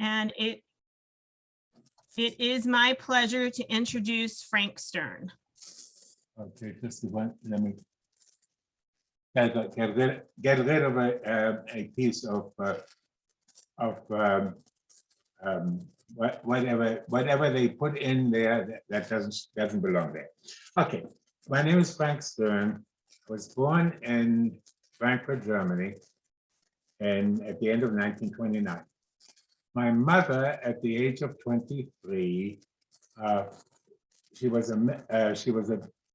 And it is my pleasure to introduce Frank Stern. Okay, just one. Let me get rid of a piece of whatever they put in there that doesn't belong there. Okay, my name is Frank Stern. I was born in Frankfurt, Germany, and at the end of 1929. My mother, at the age of 23, she was an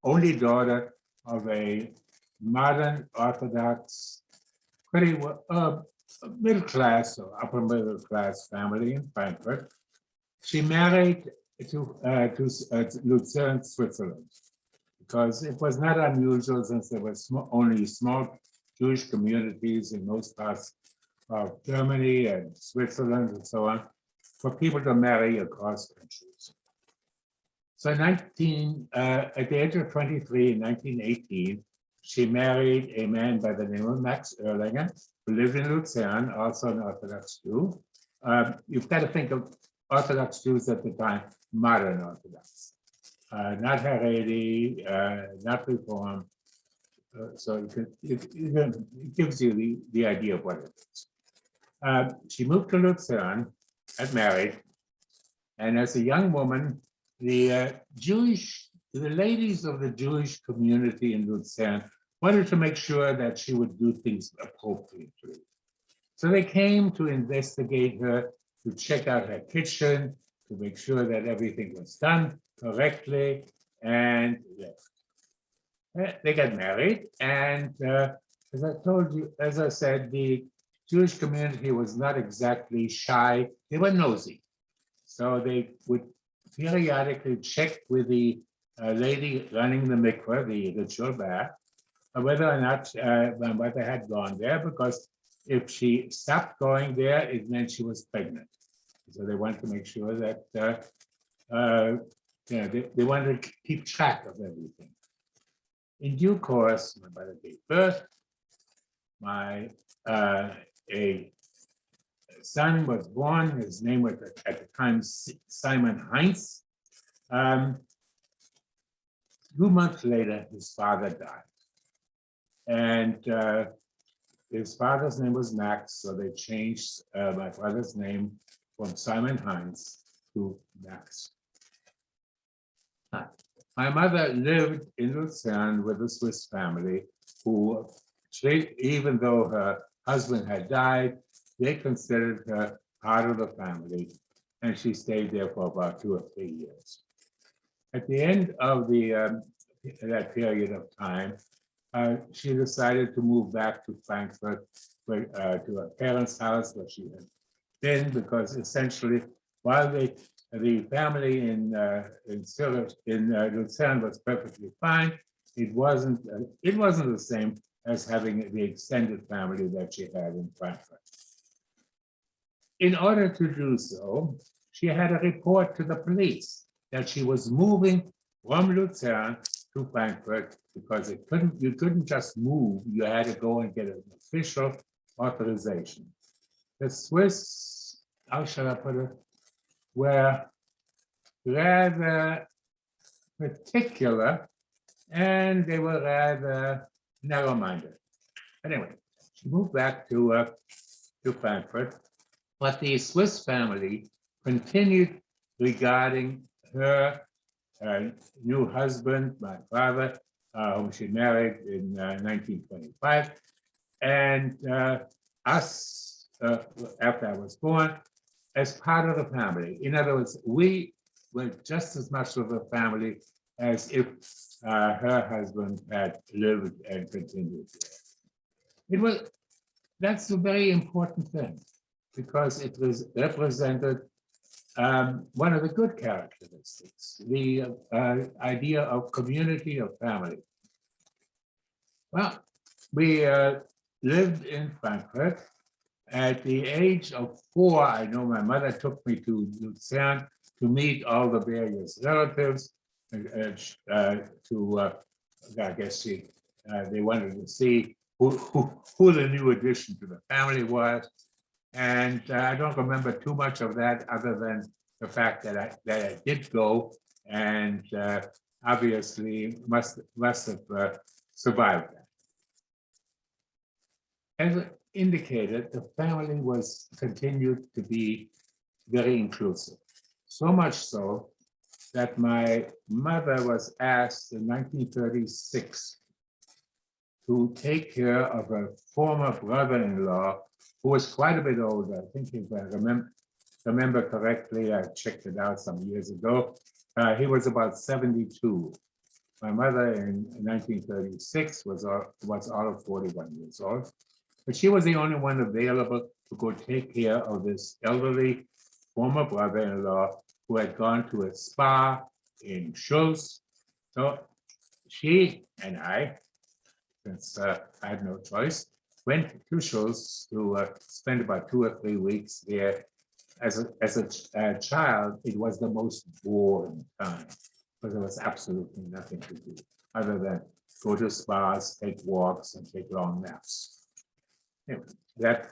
only daughter of a modern Orthodox, pretty middle class or upper middle class family in Frankfurt. She married to Lucerne, Switzerland, because it was not unusual, since there were only small Jewish communities in most parts of Germany and Switzerland and so on, for people to marry across countries. So at the age of 23 in 1918, she married a man by the name of Max Erlinger, who lived in Lucerne, also an Orthodox Jew. You've got to think of Orthodox Jews at the time, modern Orthodox, not Haredi, not Reform. So it gives you the idea of what it is. She moved to Lucerne, got married, and as a young woman, the ladies of the Jewish community in Lucerne wanted to make sure that she would do things appropriately. So they came to investigate her, to check out her kitchen, to make sure that everything was done correctly, and left. They got married, and as I said, the Jewish community was not exactly shy. They were nosy. So they would periodically check with the lady running the mikveh, the ritual bath, whether or not my mother had gone there, because if she stopped going there, it meant she was pregnant. So they wanted to make sure that they wanted to keep track of everything. In due course, my mother gave birth. A son was born. His name was at the time Simon Heinz. 2 months later, his father died. And his father's name was Max, so they changed my father's name from Simon Heinz to Max. My mother lived in Lucerne with a Swiss family who, even though her husband had died, they considered her part of the family, and she stayed there for about 2 or 3 years. At the end of that period of time, she decided to move back to Frankfurt, to her parents' house where she had been, because essentially, while the family in Lucerne was perfectly fine, it wasn't the same as having the extended family that she had in Frankfurt. In order to do so, she had to report to the police that she was moving from Lucerne to Frankfurt, because you couldn't just move, you had to go and get an official authorization. The Swiss, how shall I put it, were rather particular, and they were rather narrow-minded. Anyway, she moved back to Frankfurt, but the Swiss family continued regarding her new husband, my father, whom she married in 1925, and us, after I was born, as part of the family. In other words, we were just as much of a family as if her husband had lived and continued there. That's a very important thing, because it represented one of the good characteristics, the idea of community, of family. Well, we lived in Frankfurt. At the age of 4, I know my mother took me to Lucerne to meet all the various relatives, I guess they wanted to see who the new addition to the family was. And I don't remember too much of that other than the fact that I did go and obviously must have survived that. As indicated, the family was continued to be very inclusive. So much so that my mother was asked in 1936 to take care of a former brother-in-law who was quite a bit older. I think if I remember correctly, I checked it out some years ago. He was about 72. My mother in 1936 was all of 41 years old, but she was the only one available to go take care of this elderly former brother-in-law who had gone to a spa in Schulz. So she and I, since I had no choice, went to Schulz to spend about 2 or 3 weeks there. As a child, it was the most boring time because there was absolutely nothing to do other than go to spas, take walks, and take long naps. Anyway, that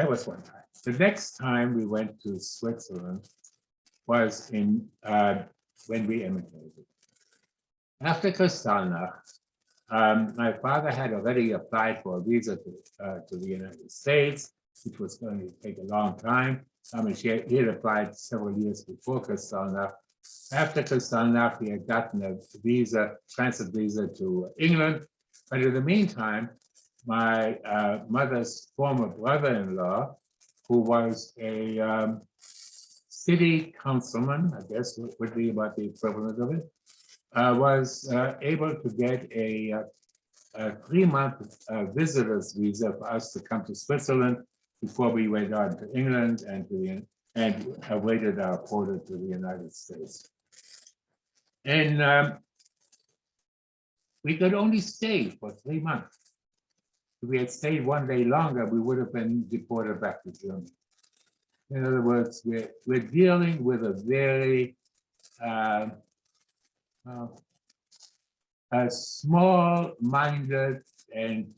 was one time. The next time we went to Switzerland was in when we emigrated. After Kristallnacht, my father had already applied for a visa to the United States, which was going to take a long time. I mean, he had applied several years before Kristallnacht. After Kristallnacht, he had gotten a visa, transit visa to England. But in the meantime, my mother's former brother-in-law, who was a city councilman, I guess would be about the equivalent of it, was able to get a 3-month visitor's visa for us to come to Switzerland before we went on to England and awaited our quota to the United States. And we could only stay for 3 months. If we had stayed 1 day longer, we would have been deported back to Germany. In other words, we're dealing with a very a small-minded and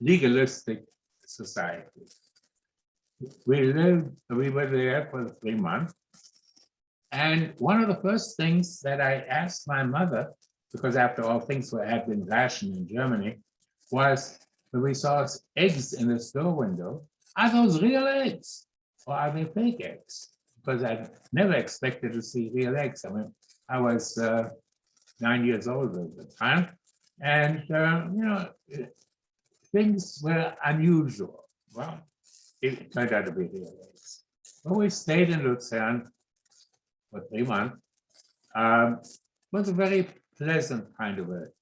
legalistic society. We were there for 3 months. And one of the first things that I asked my mother, because after all things had been rationed in Germany, was when we saw eggs in the store window, are those real eggs or are they fake eggs? Because I never expected to see real eggs. I mean, I was 9 years old at the time, and things were unusual. Well, it turned out to be real eggs. But we stayed in Luzern for 3 months. It was a very pleasant kind of a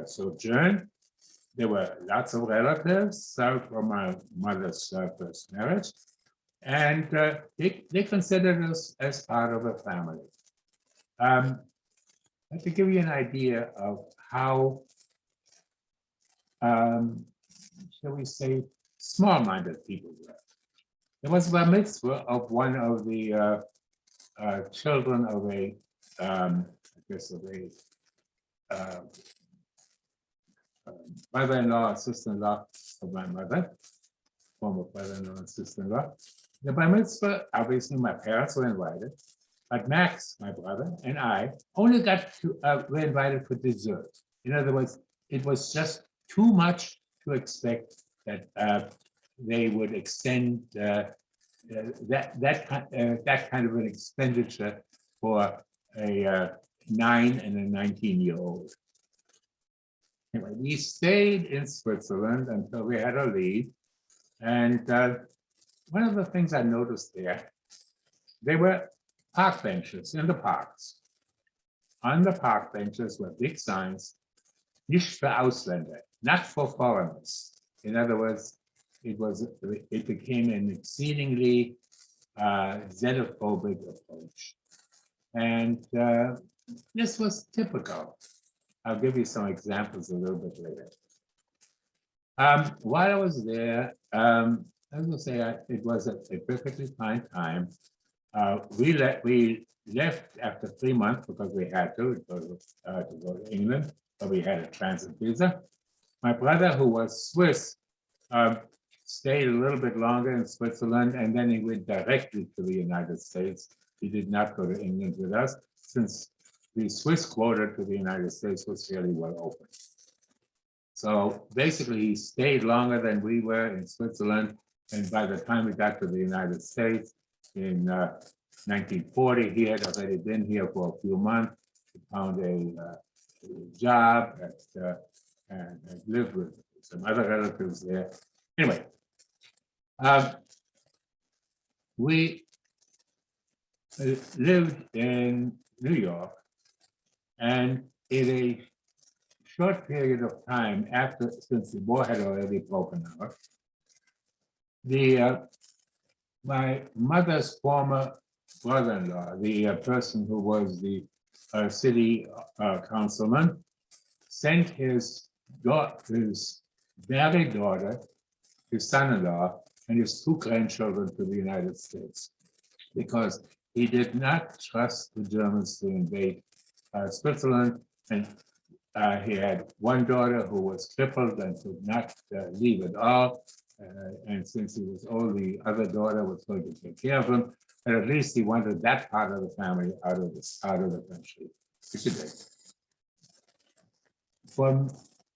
sojourn. There were lots of relatives from my mother's first marriage, and they considered us as part of a family. To give you an idea of how, shall we say, small-minded people were. There was a bar mitzvah of one of the children of a, mother-in-law, sister-in-law of my mother, former brother-in-law and sister-in-law. The bar mitzvah, obviously my parents were invited, but Max, my brother, and I only got to, were invited for dessert. In other words, it was just too much to expect that they would extend that kind of an expenditure for a 9 and a 19-year-old. Anyway, we stayed in Switzerland until we had to leave. And one of the things I noticed there were park benches in the parks. On the park benches were big signs, nicht für Ausländer, not for foreigners. In other words, it became an exceedingly xenophobic approach. And this was typical. I'll give you some examples a little bit later. While I was there, as I say, it was a perfectly fine time. We left after 3 months because we had to go to England, but we had a transit visa. My brother, who was Swiss, stayed a little bit longer in Switzerland, and then he went directly to the United States. He did not go to England with us, since the Swiss quota to the United States was fairly well open. So basically, he stayed longer than we were in Switzerland, and by the time we got to the United States in 1940, he had already been here for a few months. He found a job and lived with some other relatives there. Anyway, we lived in New York, and in a short period of time after, since the war had already broken out, my mother's former brother-in-law, the person who was the city councilman, sent his married daughter, his son-in-law, and his 2 grandchildren to the United States, because he did not trust the Germans to invade Switzerland. And he had one daughter who was crippled and could not leave at all. And since he was old, the other daughter was going to take care of him. But at least he wanted that part of the family out of the country, which he did.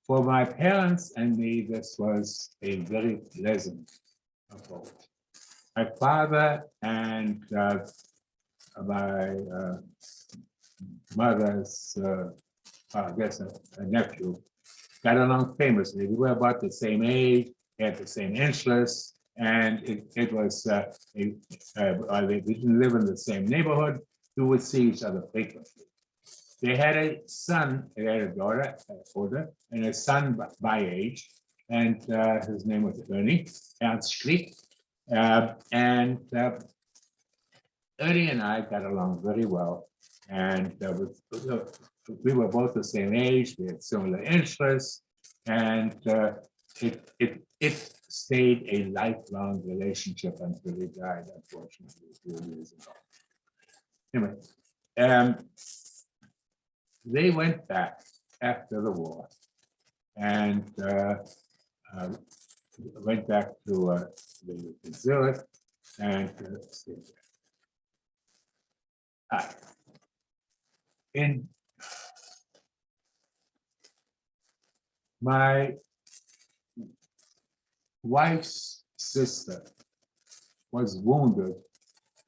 For my parents and me, this was a very pleasant abode. My father and my mother's, I guess, a nephew, got along famously. We were about the same age, had the same interests, and it was, they didn't live in the same neighborhood. We would see each other frequently. They had a son, they had a daughter, older, and a son by age, and his name was Ernst Schlick. And Ernie and I got along very well, and we were both the same age, we had similar interests, and it stayed a lifelong relationship until he died, unfortunately, a few years ago. Anyway, they went back after the war and went back to Zurich and stayed there. In my wife's sister was wounded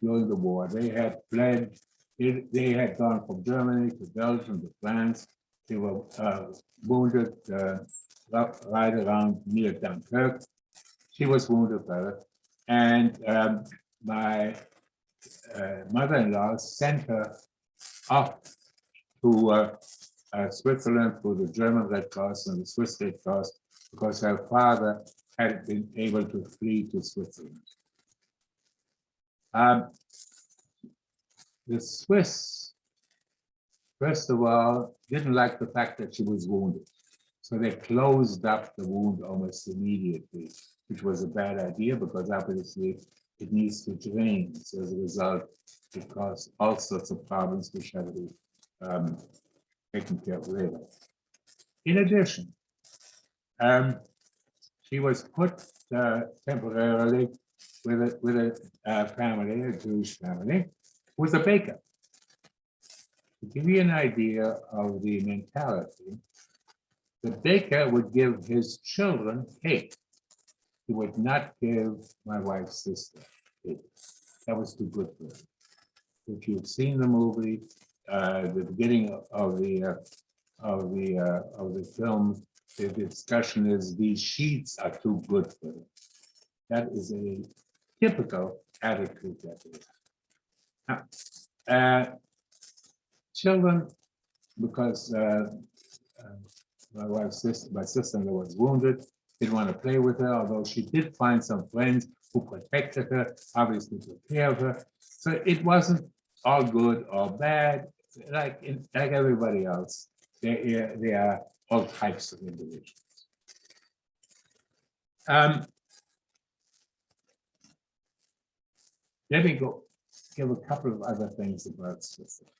during the war. They had fled. They had gone from Germany to Belgium to France. They were wounded right around near Dunkirk. She was wounded there, and my mother-in-law sent her off to Switzerland for the German Red Cross and the Swiss Red Cross, because her father had been able to flee to Switzerland. The Swiss, first of all, didn't like the fact that she was wounded. So they closed up the wound almost immediately, which was a bad idea because obviously it needs to drain. So as a result, it caused all sorts of problems which had to be taken care of later. In addition, she was put temporarily with a family, a Jewish family, who was a baker. To give you an idea of the mentality, the baker would give his children cake. He would not give my wife's sister cake. That was too good for her. If you've seen the movie, the beginning of the film, the discussion is these sheets are too good for them. That is a typical attitude that they have. Now, children, because my sister-in-law was wounded, didn't want to play with her, although she did find some friends who protected her, obviously took care of her. So it wasn't all good or bad, like everybody else. They are all types of individuals. Let me give a couple of other things about Switzerland.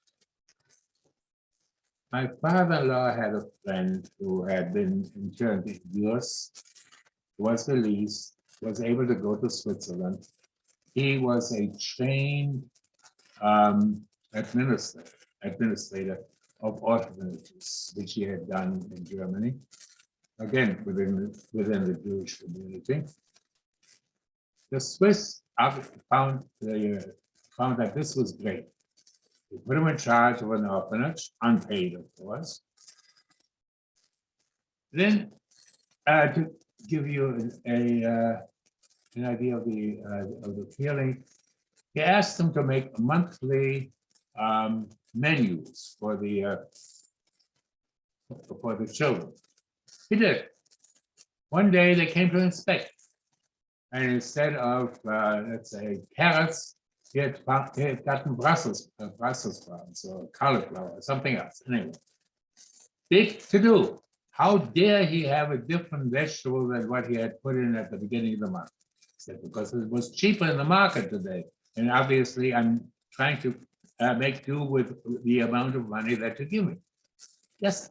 My father-in-law had a friend who had been interned in US, was released, was able to go to Switzerland. He was a trained administrator of orphanages, which he had done in Germany, again within the Jewish community. The Swiss found that this was great. They put him in charge of an orphanage, unpaid, of course. Then, to give you an idea of the feeling, he asked them to make monthly menus for the children. He did. One day they came to inspect, and instead of let's say carrots, he had gotten Brussels sprouts or cauliflower or something else. Anyway, big to do. How dare he have a different vegetable than what he had put in at the beginning of the month? He said, because it was cheaper in the market today. And obviously, I'm trying to make do with the amount of money that you give me. Yes,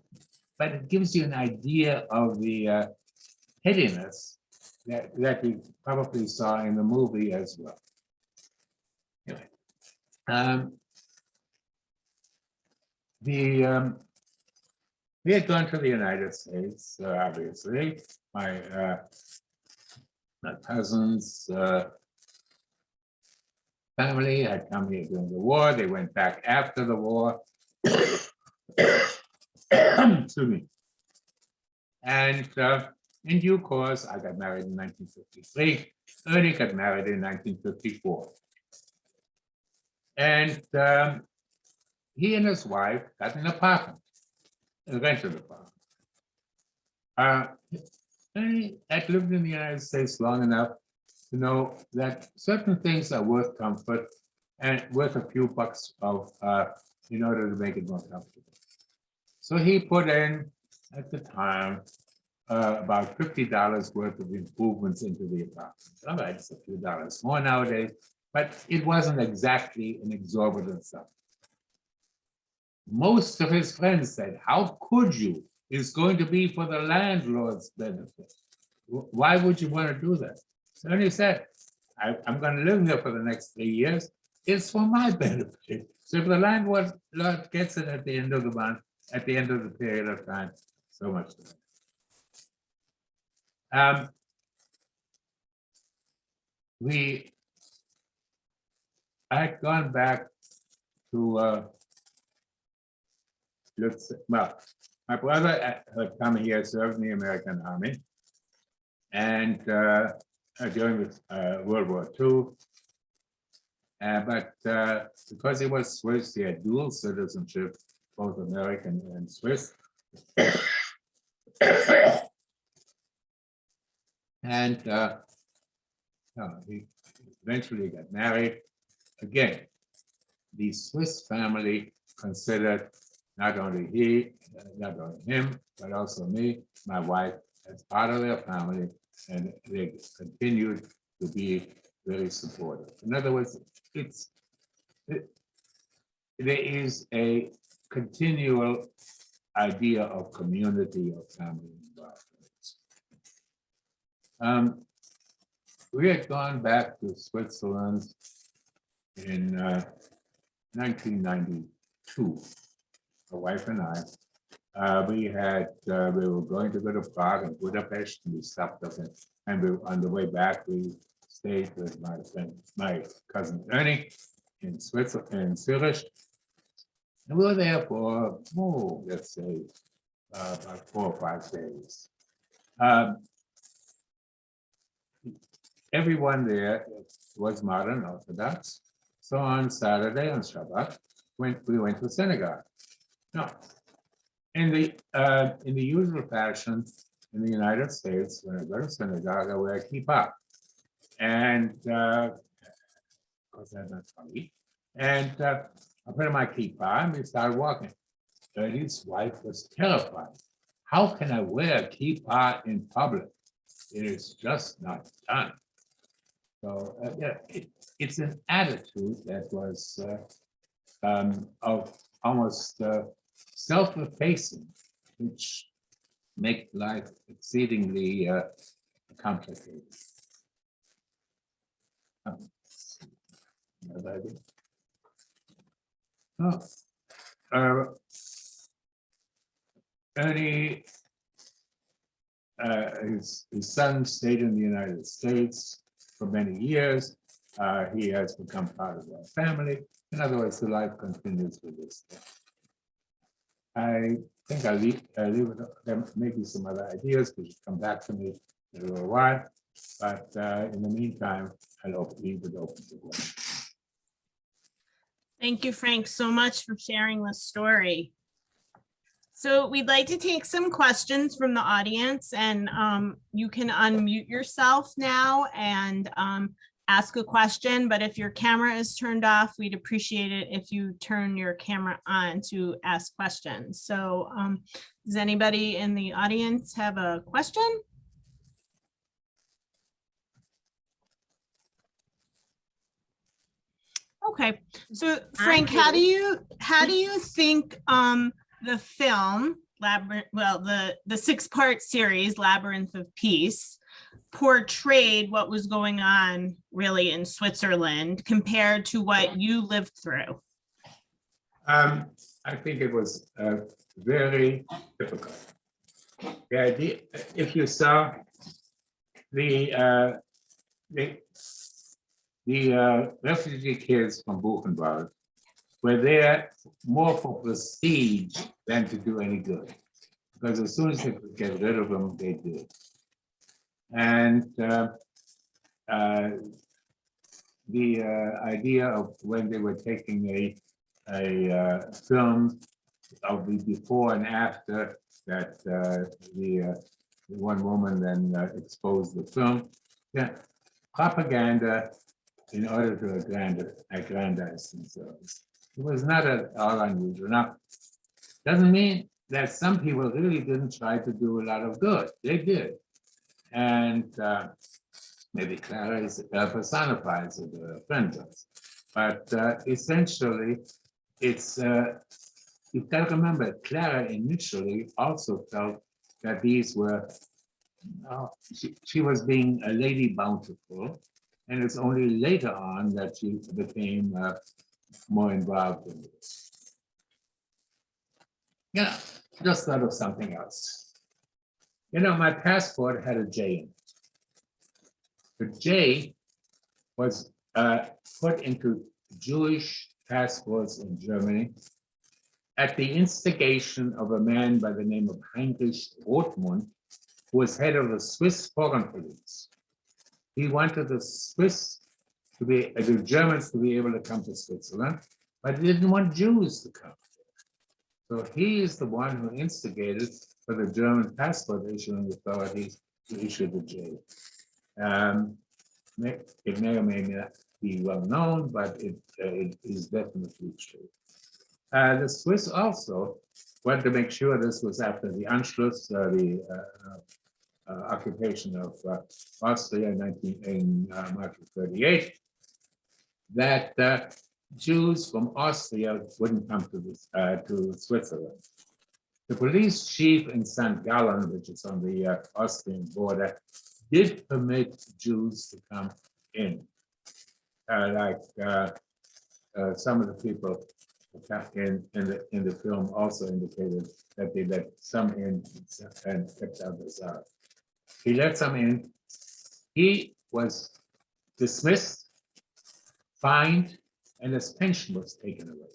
but it gives you an idea of the headiness that you probably saw in the movie as well. Anyway, we had gone to the United States, obviously. My cousins' family had come here during the war. They went back after the war. Excuse me. And in due course, I got married in 1953. Ernie got married in 1954. And he and his wife got an apartment, a rented apartment. Ernie had lived in the United States long enough to know that certain things are worth comfort and worth a few bucks of in order to make it more comfortable. So he put in, at the time, about $50 worth of improvements into the apartment. All right, it's a few dollars more nowadays, but it wasn't exactly an exorbitant sum. Most of his friends said, how could you? It's going to be for the landlord's benefit. Why would you want to do that? So he said, I'm going to live here for the next 3 years. It's for my benefit. So if the landlord gets it at the end of the month, at the end of the period of time, so much better. I had gone back to, well, my brother had come here, served in the American Army, and during World War II. But because he was Swiss, he had dual citizenship, both American and Swiss. And he eventually got married. Again, the Swiss family considered not only him, but also me, my wife, as part of their family, and they continued to be very supportive. In other words, there is a continual idea of community of family involvement. We had gone back to Switzerland in 1992. My wife and I. We were going to go to Prague and Budapest, and we stopped up and on the way back, we stayed with my cousin Ernie in Switzerland, in Zurich. And we were there for, let's say, about 4 or 5 days. Everyone there was modern Orthodox. So on Saturday, on Shabbat, we went to synagogue. No. In the usual fashion in the United States, when I go to synagogue, I wear a kippah. And because that's not funny. And I put on my kippah and we started walking. Ernie's wife was terrified. How can I wear a kippah in public? It is just not done. So it's an attitude that was of almost self-effacing, which make life exceedingly complicated. Another idea? Oh, Ernie, his son stayed in the United States for many years. He has become part of our family. In other words, the life continues with this. I think I'll leave it. There may be some other ideas, which come back to me in a little while. But in the meantime, I'll leave it open to questions. Thank you, Frank, so much for sharing the story. So we'd like to take some questions from the audience, and you can unmute yourself now and ask a question. But if your camera is turned off, we'd appreciate it if you turn your camera on to ask questions. So does anybody in the audience have a question? Okay, so Frank, how do you think the film Labyrinth, well, the 6-part series Labyrinth of Peace portrayed what was going on really in Switzerland compared to what you lived through? I think it was very difficult. The idea, if you saw the refugee kids from Buchenwald were there more for prestige than to do any good, because as soon as they could get rid of them, they did. And the idea of when they were taking a film of the before and after that, the one woman then exposed the film. Yeah, propaganda in order to aggrandize themselves. It was not at all unusual. Now, doesn't mean that some people really didn't try to do a lot of good. They did. And maybe Clara personifies the friend of us. But essentially, it's, you've got to remember, Clara initially also felt that these were, she was being a lady bountiful, and it's only later on that she became more involved in this. Yeah, just thought of something else. You know, my passport had a J in it. The J was put into Jewish passports in Germany at the instigation of a man by the name of Heinrich Rothmund, who was head of the Swiss Foreign Police. He wanted the Germans to be able to come to Switzerland, but he didn't want Jews to come. So he is the one who instigated for the German passport issuing authorities to issue the J. It may or may not be well known, but it is definitely true. The Swiss also wanted to make sure, this was after the Anschluss, the occupation of Austria in March of 1938, that Jews from Austria wouldn't come to Switzerland. The police chief in St. Gallen, which is on the Austrian border, did permit Jews to come in. Like some of the people in the film also indicated that they let some in and kept others out. He let some in. He was dismissed, fined, and his pension was taken away.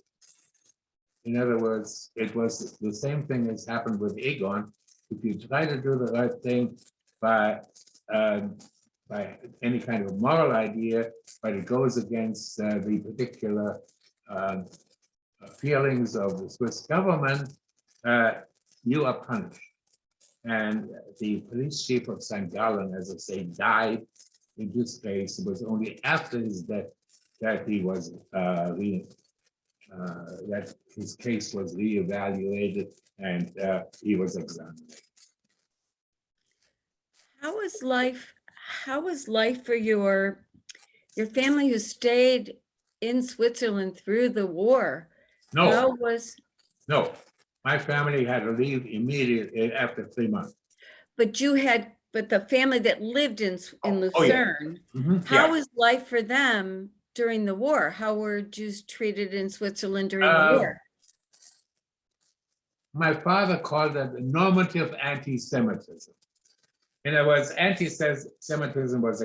In other words, it was the same thing as happened with Egon. If you try to do the right thing by any kind of moral idea, but it goes against the particular feelings of the Swiss government, you are punished. And the police chief of St. Gallen, as I say, died in this case. It was only after his death that he was that his case was reevaluated and he was exonerated. How was life for your family who stayed in Switzerland through the war? No, How was no. My family had to leave immediately after 3 months. But the family that lived in Oh, yeah. Lucerne, Mhm, how yeah. was life for them during the war? How were Jews treated in Switzerland during the Uh, war? My father called it normative anti-Semitism. In other words, anti-Semitism was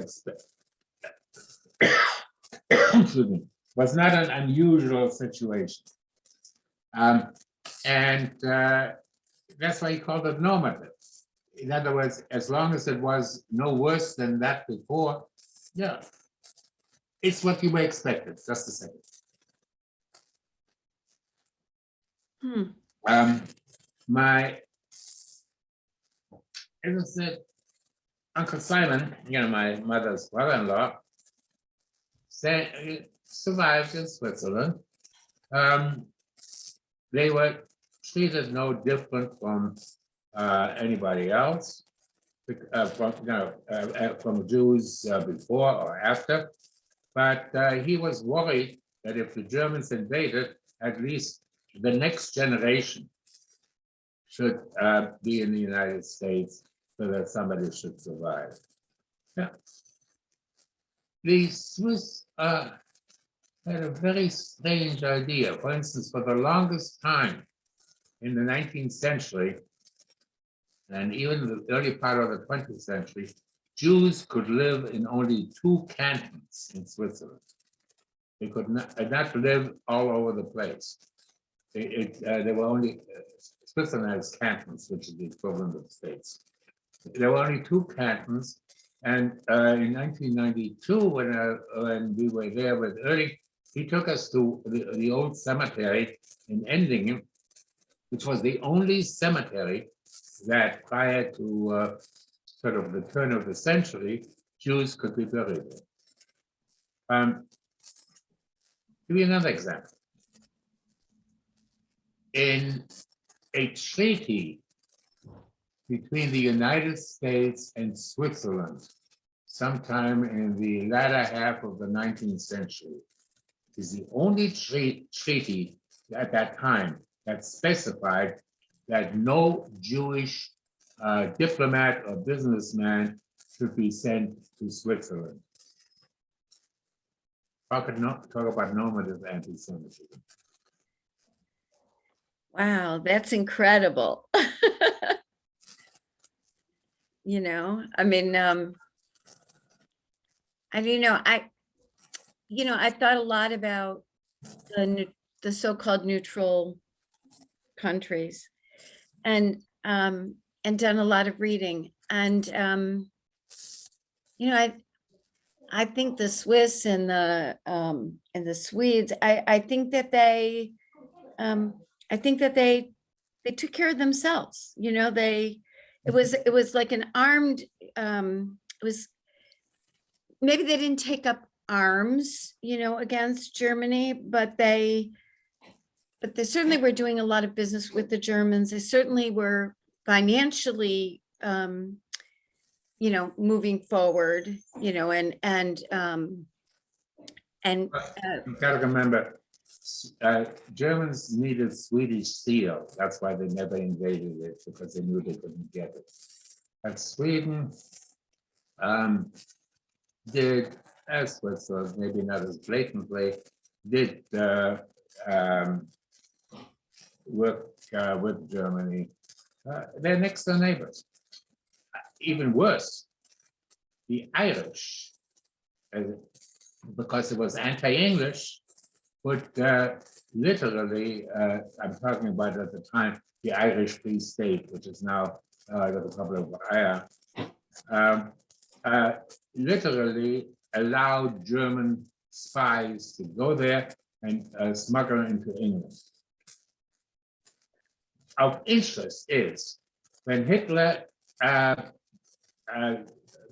excuse me, was not an unusual situation. And that's why he called it normative. In other words, as long as it was no worse than that before, yeah, it's what you were expected, just a second. My innocent Uncle Simon, my mother's brother-in-law, survived in Switzerland. They were treated no different from anybody else, from Jews before or after. But he was worried that if the Germans invaded, at least the next generation should be in the United States so that somebody should survive. Yeah. The Swiss had a very strange idea. For instance, for the longest time in the 19th century, and even the early part of the 20th century, Jews could live in only 2 cantons in Switzerland. They could not live all over the place. They were only, Switzerland has cantons, which is the equivalent of states. There were only 2 cantons, and in 1992, when we were there with Erlich, he took us to the old cemetery in Endingen, which was the only cemetery that prior to sort of the turn of the century, Jews could be buried in. Give you another example. In a treaty between the United States and Switzerland, sometime in the latter half of the 19th century, is the only treaty at that time that specified that no Jewish diplomat or businessman should be sent to Switzerland. Talk about normative anti-Semitism. Wow, that's incredible. I mean, I've thought a lot about the so-called neutral countries and done a lot of reading. And I think the Swiss and the Swedes, I think that they took care of themselves. It was like an armed, it was, maybe they didn't take up arms, against Germany, but they certainly were doing a lot of business with the Germans. They certainly were financially, moving forward, and You gotta remember, Germans needed Swedish steel. That's why they never invaded it, because they knew they couldn't get it. But Sweden did, as Switzerland, maybe not as blatantly, did work with Germany. They're next door neighbors. Even worse, the Irish, because it was anti-English, would literally, I'm talking about at the time, the Irish Free State, which is now the Republic of Ireland, literally allowed German spies to go there and smuggle into England. Of interest is when Hitler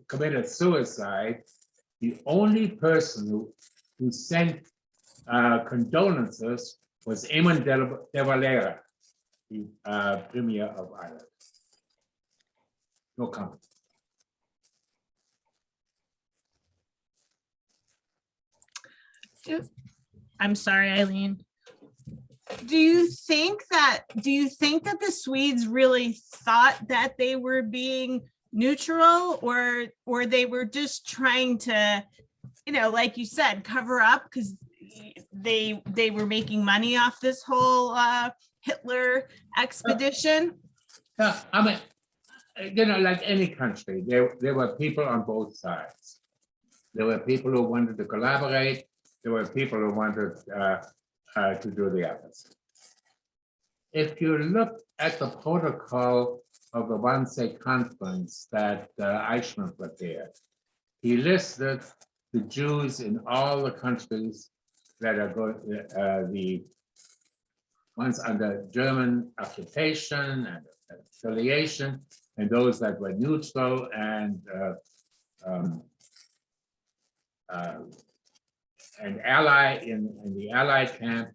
committed suicide, the only person who sent condolences was Eamon de Valera, the Premier of Ireland. No comment. I'm sorry, Eileen. do you think that the Swedes really thought that they were being neutral, or they were just trying to, like you said, cover up because they were making money off this whole Hitler expedition? Yeah, I mean, like any country, there were people on both sides. There were people who wanted to collaborate. There were people who wanted to do the opposite. If you look at the protocol of the Wannsee conference that Eichmann prepared, he listed the Jews in all the countries that are going, the ones under German occupation and affiliation, and those that were neutral and an ally in the Allied camp,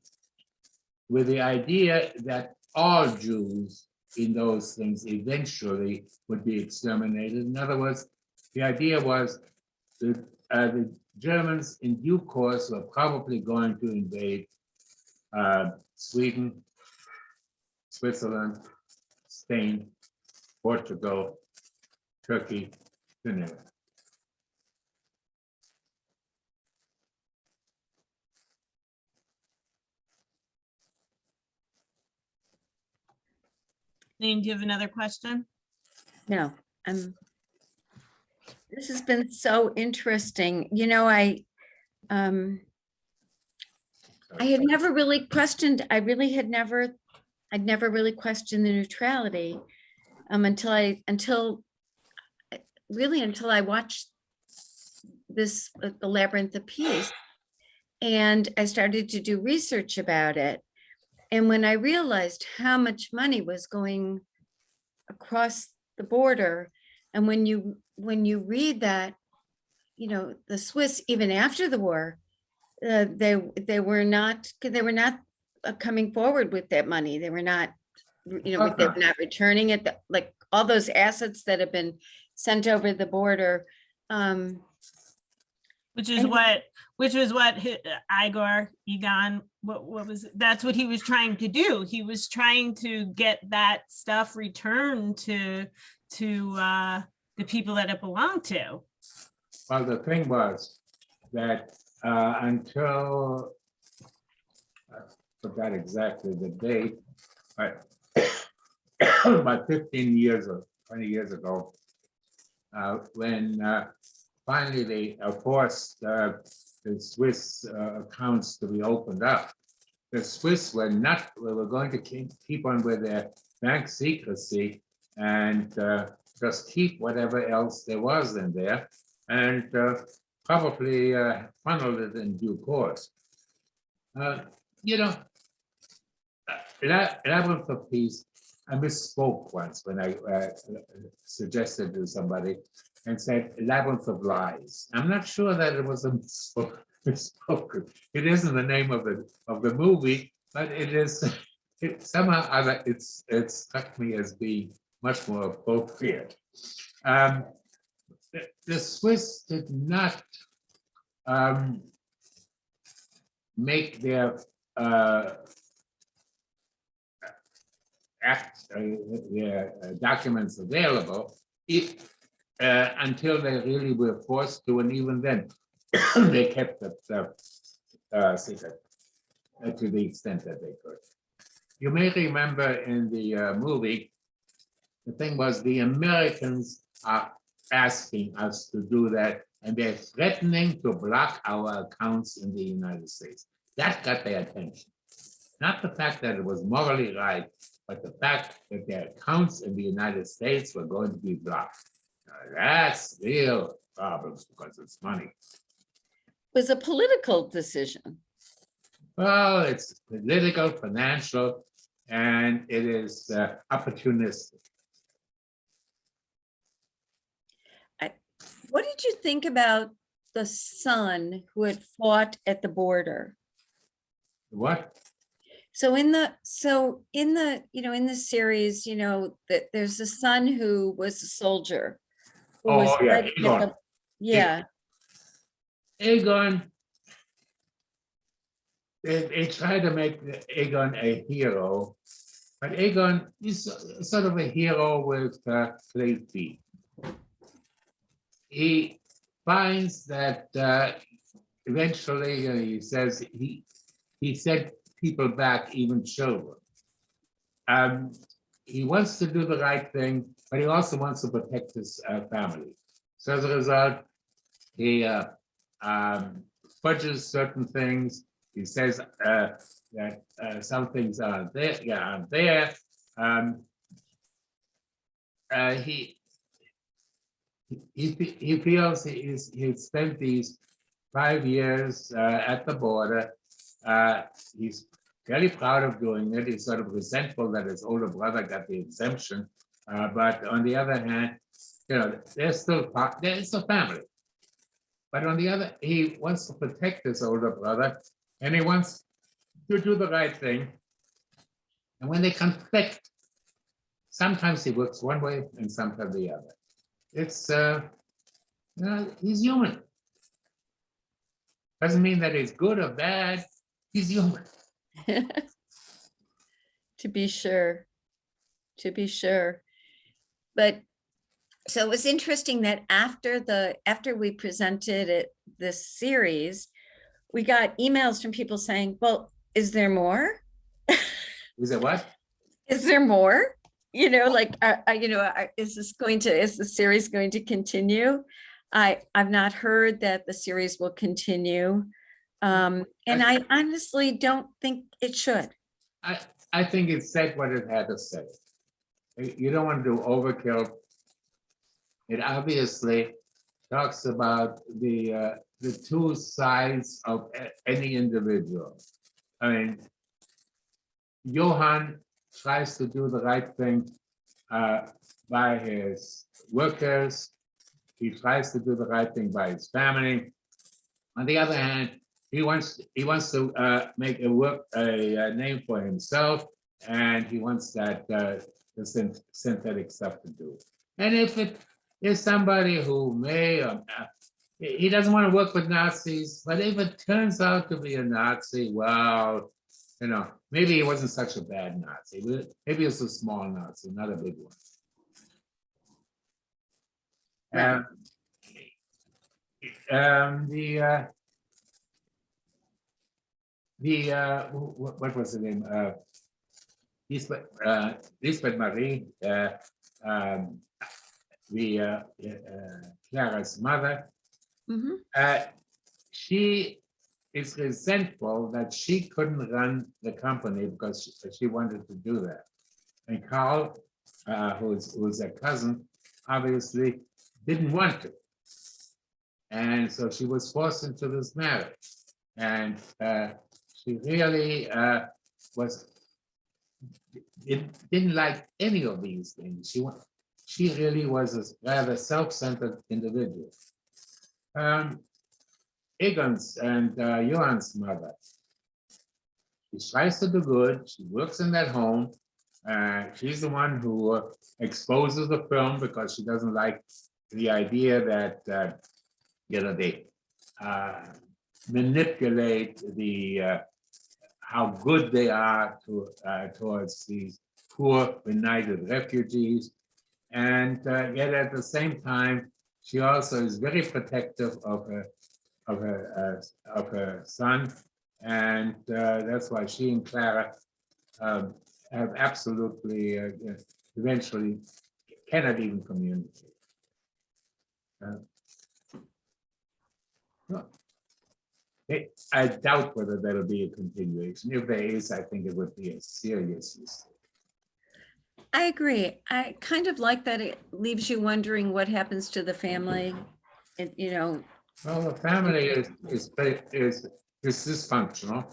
with the idea that all Jews in those things eventually would be exterminated. In other words, the idea was that the Germans in due course were probably going to invade Sweden, Switzerland, Spain, Portugal, Turkey, you name it. Lane, do you have another question? No, this has been so interesting. I had never really questioned, I'd never really questioned the neutrality until I watched this, the Labyrinth of Peace, and I started to do research about it. And when I realized how much money was going across the border, and when you read that, the Swiss, even after the war, they were not coming forward with that money. They were not, they were not returning it. Like all those assets that have been sent over the border. Which was what Egon, what was it? That's what he was trying to do. He was trying to get that stuff returned to the people that it belonged to. Well, the thing was that until I forgot exactly the date, but about 15 years or 20 years ago, when finally they forced the Swiss accounts to be opened up. The Swiss were going to keep on with their bank secrecy and just keep whatever else there was in there, and probably funneled it in due course. Labyrinth of Peace, I misspoke once when I suggested to somebody and said Labyrinth of Lies. I'm not sure that it was a misspoken. It isn't the name of the movie, but it is. Somehow other it struck me as being much more appropriate. The Swiss did not make their documents available until they really were forced to, and even then they kept it secret to the extent that they could. You may remember in the movie, the thing was the Americans are asking us to do that, and they're threatening to block our accounts in the United States. That got their attention. Not the fact that it was morally right, but the fact that their accounts in the United States were going to be blocked. That's real problems because it's money. It was a political decision. Well, it's political, financial, and it is opportunistic. What did you think about the son who had fought at the border? What? So in the in the series, that there's a son who was a soldier. Who was fighting at Egon. yeah. Egon they try to make Aegon a hero, but Aegon is sort of a hero with clay feet. He finds that eventually he says he sent people back, even children. He wants to do the right thing, but he also wants to protect his family. So as a result, he fudges certain things. He says that some things aren't there. Yeah, aren't there. He feels he's spent these 5 years at the border. He's very proud of doing it. He's sort of resentful that his older brother got the exemption. But on the other hand, they're still family. But on the other, he wants to protect his older brother, and he wants to do the right thing. And when they conflict, sometimes he works one way and sometimes the other. It's he's human. Doesn't mean that he's good or bad. He's human. To be sure. But so it was interesting that after we presented this series, we got emails from people saying, well, is there more? Is it what? Is there more? Like, is the series going to continue? I've not heard that the series will continue. And I honestly don't think it should. I think it said what it had to say. You don't want to do overkill. It obviously talks about the two sides of any individual. I mean, Johann tries to do the right thing by his workers. He tries to do the right thing by his family. On the other hand, he wants to make a name for himself, and he wants that the synthetic stuff to do. And if it is somebody who may, he doesn't want to work with Nazis, but if it turns out to be a Nazi, well, maybe he wasn't such a bad Nazi. Maybe it's a small Nazi, not a big one. Right. What was the name? Lisbeth Marie, Clara's mother. Mhm. She is resentful that she couldn't run the company because she wanted to do that. And Carl, who's a cousin, obviously didn't want to. And so she was forced into this marriage. And she really didn't like any of these things. She really was a rather self-centered individual. Egon's and Johann's mother. She tries to do good. She works in that home. She's the one who exposes the film because she doesn't like the idea that they manipulate how good they are towards these poor benighted refugees, and yet at the same time she also is very protective of her son, and that's why she and Clara have absolutely eventually cannot even communicate. I doubt whether there'll be a continuation. If there is, I think it would be a serious mistake. I agree. I kind of like that it leaves you wondering what happens to the family. Well, the family is dysfunctional.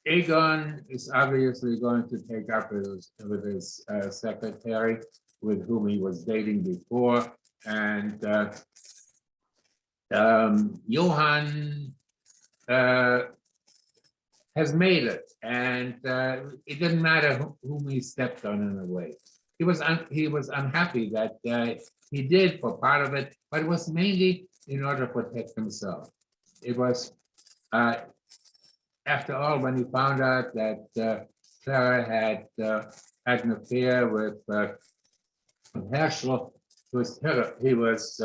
Aegon is obviously going to take up with his secretary, with whom he was dating before, and Johann has made it, and it didn't matter whom he stepped on in a way. He was unhappy that he did for part of it, but it was mainly in order to protect himself. it was, after all, when he found out that Clara had an affair with Herschel, he was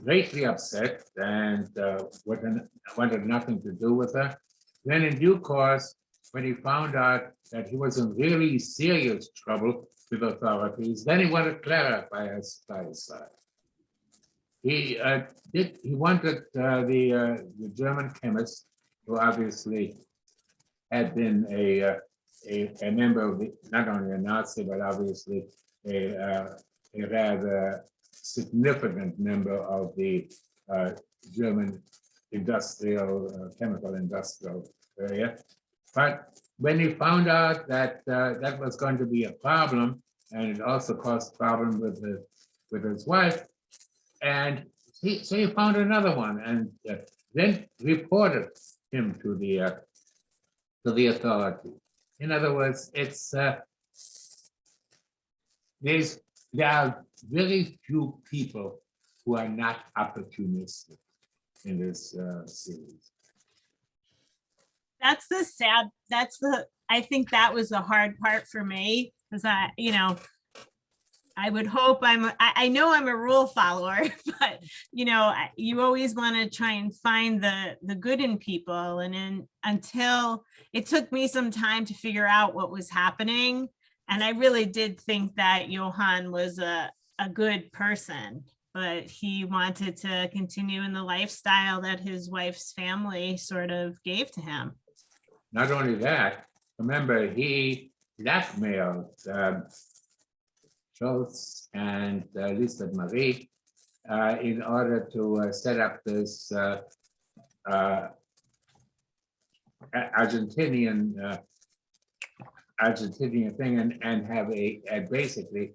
greatly upset and wanted nothing to do with her. Then in due course, when he found out that he was in really serious trouble with authorities, then he wanted Clara by his side. He wanted the German chemist, who obviously had been a member of not only a Nazi, but obviously a rather significant member of the German chemical industrial area. But when he found out that that was going to be a problem, and it also caused problem with his wife, and so he found another one, and then reported him to the authority. In other words, there are very few people who are not opportunistic in this series. I think that was the hard part for me, because I would hope I know I'm a rule follower, but you always want to try and find the good in people. And until it took me some time to figure out what was happening. And I really did think that Johann was a good person, but he wanted to continue in the lifestyle that his wife's family sort of gave to him. Not only that, remember, he blackmailed Schultz and Lisbeth Marie in order to set up this Argentinian thing and have basically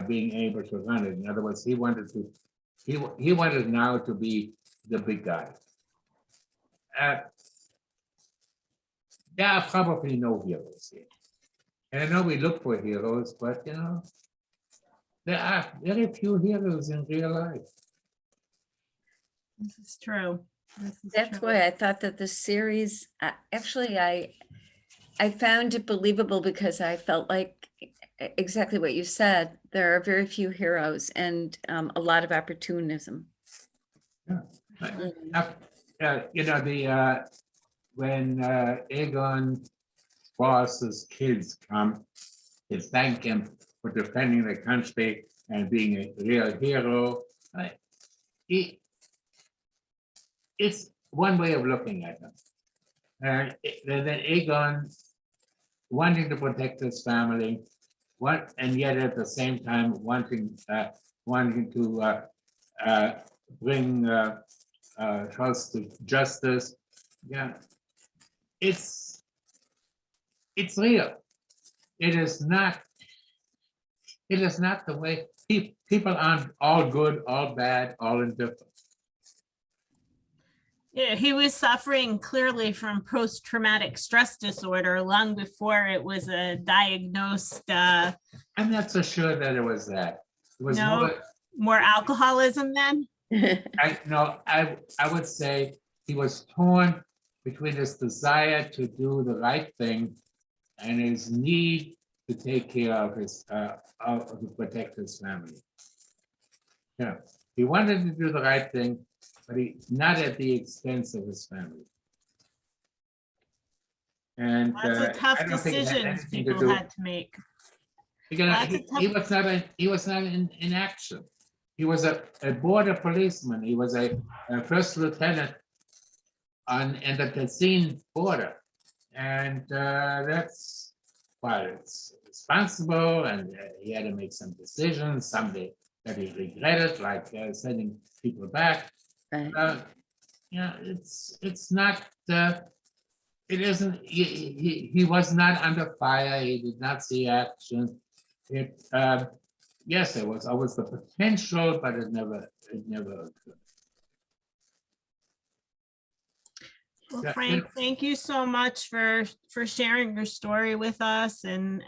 being able to run it. In other words, he wanted now to be the big guy. There are probably no heroes here. And I know we look for heroes, but there are very few heroes in real life. This is true. That's why I thought that the series, actually, I found it believable because I felt like exactly what you said. There are very few heroes and a lot of opportunism. Yeah. When Egon's boss's kids come to thank him for defending the country and being a real hero, it's one way of looking at him. And then Egon wanting to protect his family, and yet at the same time wanting to bring Charles to justice. Yeah, it's real. It is not the way people aren't all good, all bad, all indifferent. Yeah, he was suffering clearly from post-traumatic stress disorder long before it was a diagnosed. I'm not so sure that it was that. It was more alcoholism then? I would say he was torn between his desire to do the right thing and his need to take care of to protect his family. Yeah, he wanted to do the right thing, but not at the expense of his family. And Lots of tough decisions people had to make. Because he was not in action. He was a border policeman. He was a first lieutenant on the Cassine border, and that's why it's responsible. And he had to make some decisions. Someday that he regretted, like sending people back. Right. It's not. It isn't. He was not under fire. He did not see action. Yes, there was always the potential, but it never occurred. Well, Frank, thank you so much for sharing your story with us and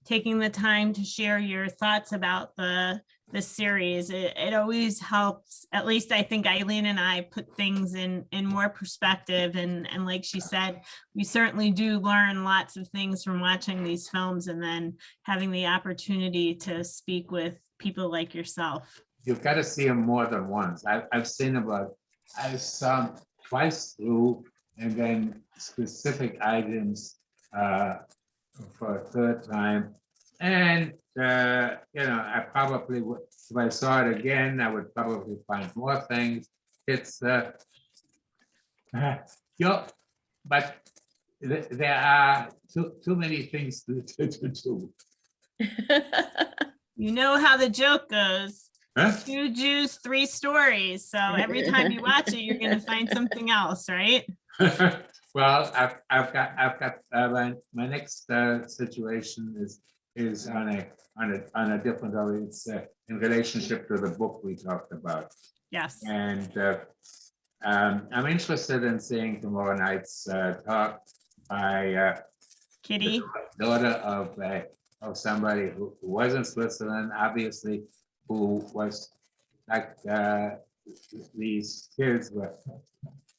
taking the time to share your thoughts about the the series. It always helps, at least I think Eileen and I put things in more perspective. And like she said, we certainly do learn lots of things from watching these films and then having the opportunity to speak with people like yourself. You've got to see them more than once. I've seen about, I saw them twice through, and then specific items for a third time. And, I probably would, if I saw it again, I would probably find more things. It's, but there are too many things to do. You know how the joke goes. Huh? 2 Jews, 3 stories. So every time you watch it, you're going to find something else, right? Well, I've got my next situation is on a different level. It's in relationship to the book we talked about, Yes. and I'm interested in seeing tomorrow night's talk by Kitty. daughter of somebody who was in Switzerland, obviously, who was like these kids were.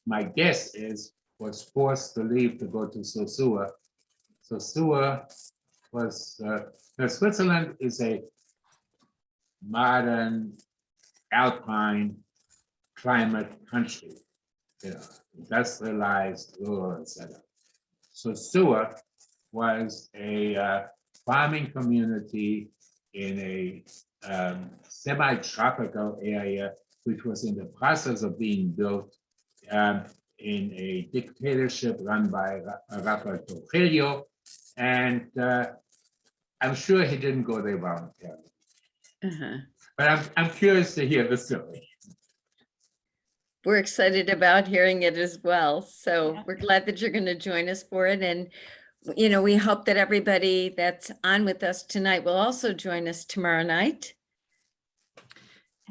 My guess is was forced to leave to go to Sosua. Sosua was Switzerland is a modern alpine climate country, industrialized, rural, etc. Sosua was a farming community in a semi-tropical area, which was in the process of being built in a dictatorship run by Rafael Trujillo, and I'm sure he didn't go there voluntarily. But I'm curious to hear the story. We're excited about hearing it as well. So Yeah. we're glad that you're going to join us for it. And, we hope that everybody that's on with us tonight will also join us tomorrow night.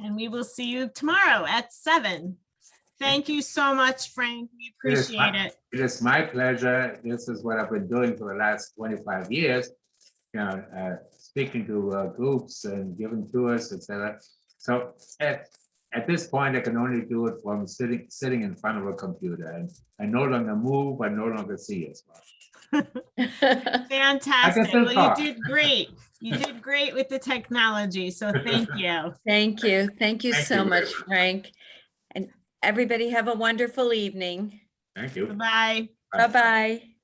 And we will see you tomorrow at 7. Thank you so much, Frank. We appreciate it. It is my pleasure. This is what I've been doing for the last 25 years, speaking to groups and giving tours, etc. So at this point, I can only do it from sitting in front of a computer, and I no longer move, I no longer see as well. Fantastic. still Well, talk. you did great. You did great with the technology. So thank you. Thank you. Thank you Thank so you. much, Frank. And everybody have a wonderful evening. Thank you. Bye-bye. Bye-bye.